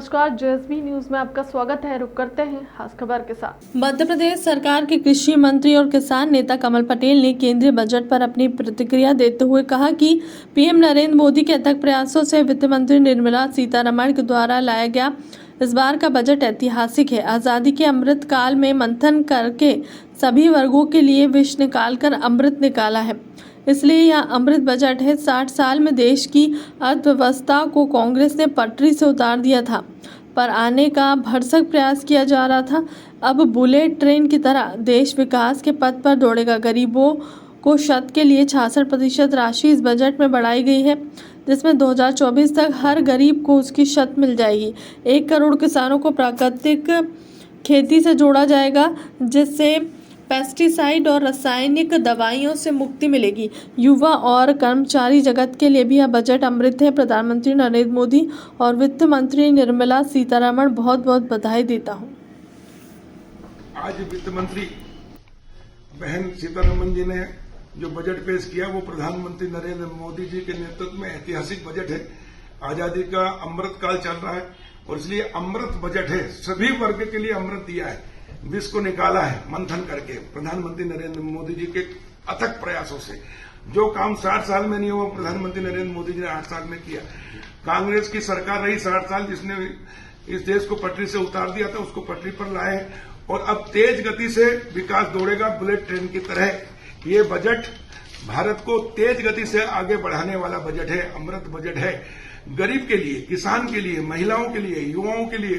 नमस्कार, JSB news में आपका स्वागत है। रुक करते हैं खास खबर के साथ। मध्य प्रदेश सरकार के कृषि मंत्री और किसान नेता कमल पटेल ने केंद्रीय बजट पर अपनी प्रतिक्रिया देते हुए कहा कि पीएम नरेंद्र मोदी के अथक प्रयासों से वित्त मंत्री निर्मला सीतारमण के द्वारा लाया गया इस बार का बजट ऐतिहासिक है। आज़ादी के अमृत काल में मंथन करके सभी वर्गों के लिए विष निकालकर अमृत निकाला है, इसलिए यह अमृत बजट है। 60 साल में देश की अर्थव्यवस्था को कांग्रेस ने पटरी से उतार दिया था, पर आने का भरसक प्रयास किया जा रहा था। अब बुलेट ट्रेन की तरह देश विकास के पथ पर दौड़ेगा। गरीबों को शत के लिए 66% राशि इस बजट में बढ़ाई गई है, जिसमें 2024 तक हर गरीब को उसकी शत मिल जाएगी। 1 करोड़ किसानों को प्राकृतिक खेती से जोड़ा जाएगा, जिससे पेस्टिसाइड और रासायनिक दवाइयों से मुक्ति मिलेगी। युवा और कर्मचारी जगत के लिए भी यह बजट अमृत है। प्रधानमंत्री नरेंद्र मोदी और वित्त मंत्री निर्मला सीतारमण बहुत बहुत बधाई देता हूं। आज वित्त मंत्री बहन सीतारमण जी ने जो बजट पेश किया वो प्रधानमंत्री नरेंद्र मोदी जी के नेतृत्व में ऐतिहासिक बजट है। आजादी का अमृत काल चल रहा है और इसलिए अमृत बजट है। सभी वर्ग के लिए अमृत दिया है, विष को निकाला है मंथन करके प्रधानमंत्री नरेंद्र मोदी जी के अथक प्रयासों से। जो काम 60 साल में नहीं हुआ, प्रधानमंत्री नरेंद्र मोदी जी ने 8 साल में किया। कांग्रेस की सरकार रही 60 साल, जिसने इस देश को पटरी से उतार दिया था, उसको पटरी पर लाए हैं और अब तेज गति से विकास दौड़ेगा बुलेट ट्रेन की तरह। ये बजट भारत को तेज गति से आगे बढ़ाने वाला बजट है, अमृत बजट है। गरीब के लिए, किसान के लिए, महिलाओं के लिए, युवाओं के लिए,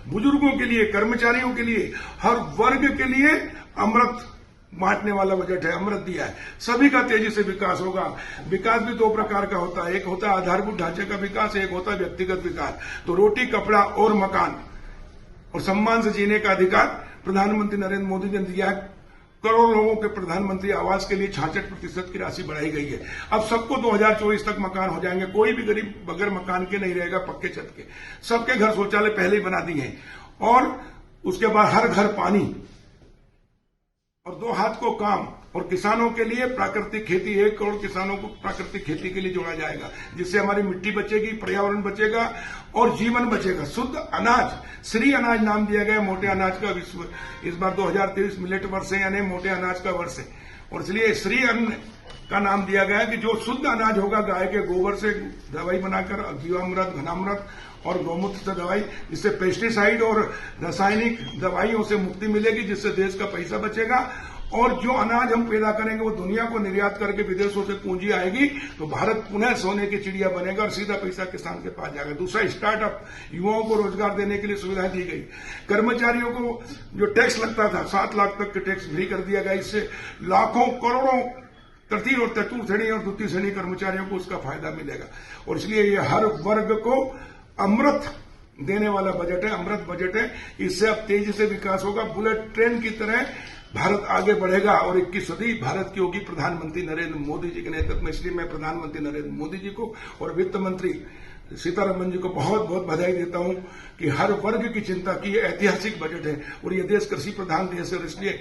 बुजुर्गों के लिए, कर्मचारियों के लिए, हर वर्ग के लिए अमृत बांटने वाला बजट है। अमृत दिया है। सभी का तेजी से विकास होगा। विकास भी 2 प्रकार का होता है, एक होता है आधारभूत ढांचे का विकास, एक होता है व्यक्तिगत विकास। तो रोटी, कपड़ा और मकान और सम्मान से जीने का अधिकार प्रधानमंत्री नरेंद्र मोदी ने दिया है। करोड़ लोगों के प्रधानमंत्री आवास के लिए 66% की राशि बढ़ाई गई है। अब सबको 2024 तक मकान हो जाएंगे। कोई भी गरीब बगैर मकान के नहीं रहेगा, पक्के छत के। सबके घर शौचालय पहले ही बना दिए हैं और उसके बाद हर घर पानी और 2 हाथ को काम। और किसानों के लिए प्राकृतिक खेती, 1 करोड़ किसानों को प्राकृतिक खेती के लिए जोड़ा जाएगा, जिससे हमारी मिट्टी बचेगी, पर्यावरण बचेगा और जीवन बचेगा। शुद्ध अनाज, श्री अनाज नाम दिया गया मोटे अनाज का। विश्व इस बार 2023 मिलेट वर्ष है, यानी मोटे अनाज का वर्ष है और इसलिए श्री अन्न का नाम दिया गया है कि जो शुद्ध अनाज होगा, गाय के गोबर से दवाई बनाकर, जीवामृत, घनामृत और गौमूत्र से दवाई, जिससे पेस्टिसाइड और रासायनिक दवाइयों से मुक्ति मिलेगी, जिससे देश का पैसा बचेगा। और जो अनाज हम पैदा करेंगे वो दुनिया को निर्यात करके विदेशों से पूंजी आएगी, तो भारत पुनः सोने की चिड़िया बनेगा और सीधा पैसा किसान के पास जाएगा। दूसरा, स्टार्टअप, युवाओं को रोजगार देने के लिए सुविधाएं दी गई। कर्मचारियों को जो टैक्स लगता था 7 लाख तक के टैक्स फ्री कर दिया गया। इससे लाखों करोड़ों तृतीय और चतुर्थ श्रेणी और द्वितीय श्रेणी कर्मचारियों को उसका फायदा मिलेगा और इसलिए ये हर वर्ग को अमृत देने वाला बजट है, अमृत बजट है। इससे अब तेजी से विकास होगा। बुलेट ट्रेन की तरह भारत आगे बढ़ेगा और 21 सदी भारत की होगी प्रधानमंत्री नरेंद्र मोदी जी के नेतृत्व में। इसलिए मैं प्रधानमंत्री नरेंद्र मोदी जी को और वित्त मंत्री सीतारमण जी को बहुत बहुत बधाई देता हूं कि हर वर्ग की चिंता की। ऐतिहासिक बजट है और ये देश कृषि प्रधान देश है और इसलिए